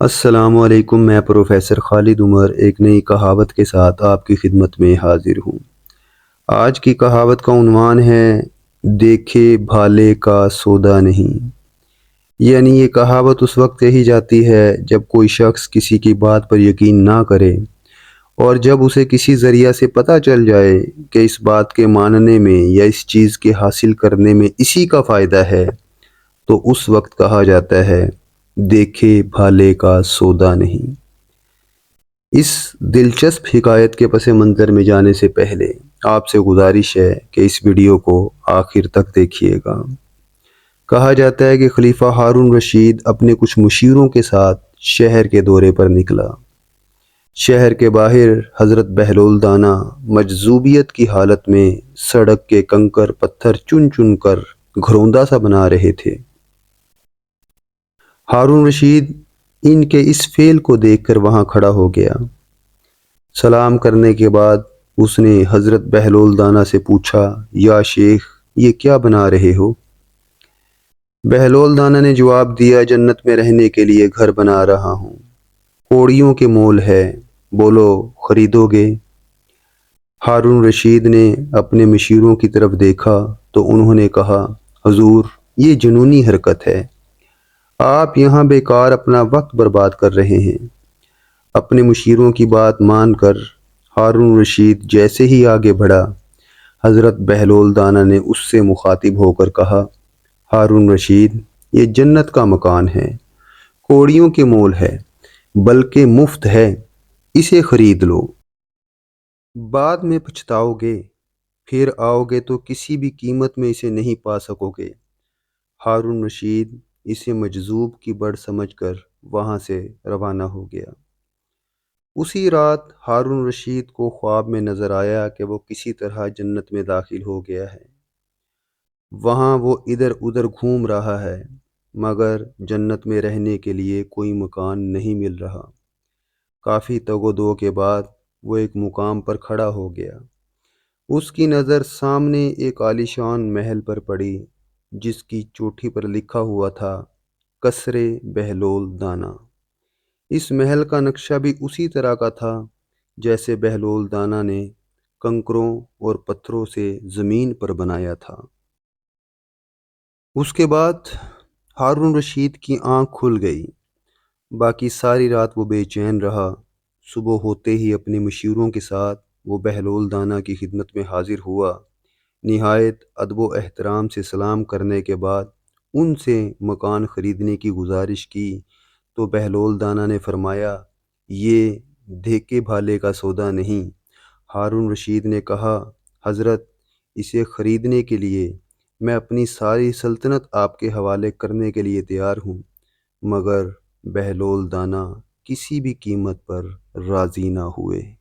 السلام علیکم، میں پروفیسر خالد عمر ایک نئی کہاوت کے ساتھ آپ کی خدمت میں حاضر ہوں۔ آج کی کہاوت کا عنوان ہے دیکھے بھالے کا سودا نہیں۔ یعنی یہ کہاوت اس وقت کہی جاتی ہے جب کوئی شخص کسی کی بات پر یقین نہ کرے اور جب اسے کسی ذریعہ سے پتہ چل جائے کہ اس بات کے ماننے میں یا اس چیز کے حاصل کرنے میں اسی کا فائدہ ہے، تو اس وقت کہا جاتا ہے دیکھے بھالے کا سودا نہیں۔ اس دلچسپ حکایت کے پس منظر میں جانے سے پہلے آپ سے گزارش ہے کہ اس ویڈیو کو آخر تک دیکھیے گا۔ کہا جاتا ہے کہ خلیفہ ہارون رشید اپنے کچھ مشیروں کے ساتھ شہر کے دورے پر نکلا۔ شہر کے باہر حضرت بہلول دانا مجذوبیت کی حالت میں سڑک کے کنکر پتھر چن چن کر گھروندہ سا بنا رہے تھے۔ ہارون رشید ان کے اس فعل کو دیکھ کر وہاں کھڑا ہو گیا۔ سلام کرنے کے بعد اس نے حضرت بہلول دانا سے پوچھا، یا شیخ، یہ کیا بنا رہے ہو؟ بہلول دانا نے جواب دیا، جنت میں رہنے کے لیے گھر بنا رہا ہوں، کوڑیوں کے مول ہے، بولو خریدو گے؟ ہارون رشید نے اپنے مشیروں کی طرف دیکھا تو انہوں نے کہا، حضور، یہ جنونی حرکت ہے، آپ یہاں بیکار اپنا وقت برباد کر رہے ہیں۔ اپنے مشیروں کی بات مان کر ہارون رشید جیسے ہی آگے بڑھا، حضرت بہلول دانا نے اس سے مخاطب ہو کر کہا، ہارون رشید، یہ جنت کا مکان ہے، کوڑیوں کے مول ہے، بلکہ مفت ہے، اسے خرید لو۔ بعد میں پچھتاؤ گے، پھر آؤ گے تو کسی بھی قیمت میں اسے نہیں پا سکو گے۔ ہارون رشید اسے مجذوب کی بڑھ سمجھ کر وہاں سے روانہ ہو گیا۔ اسی رات ہارون رشید کو خواب میں نظر آیا کہ وہ کسی طرح جنت میں داخل ہو گیا ہے۔ وہاں وہ ادھر ادھر گھوم رہا ہے، مگر جنت میں رہنے کے لیے کوئی مکان نہیں مل رہا۔ کافی تگ و دو کے بعد وہ ایک مقام پر کھڑا ہو گیا۔ اس کی نظر سامنے ایک عالیشان محل پر پڑی، جس کی چوٹھی پر لکھا ہوا تھا، قصر بہلول دانا۔ اس محل کا نقشہ بھی اسی طرح کا تھا جیسے بہلول دانا نے کنکروں اور پتھروں سے زمین پر بنایا تھا۔ اس کے بعد ہارون رشید کی آنکھ کھل گئی۔ باقی ساری رات وہ بے چین رہا۔ صبح ہوتے ہی اپنے مشیروں کے ساتھ وہ بہلول دانا کی خدمت میں حاضر ہوا۔ نہایت ادب و احترام سے سلام کرنے کے بعد ان سے مکان خریدنے کی گزارش کی تو بہلول دانا نے فرمایا، یہ دیکھے بھالے کا سودا نہیں۔ ہارون رشید نے کہا، حضرت، اسے خریدنے کے لیے میں اپنی ساری سلطنت آپ کے حوالے کرنے کے لیے تیار ہوں۔ مگر بہلول دانا کسی بھی قیمت پر راضی نہ ہوئے۔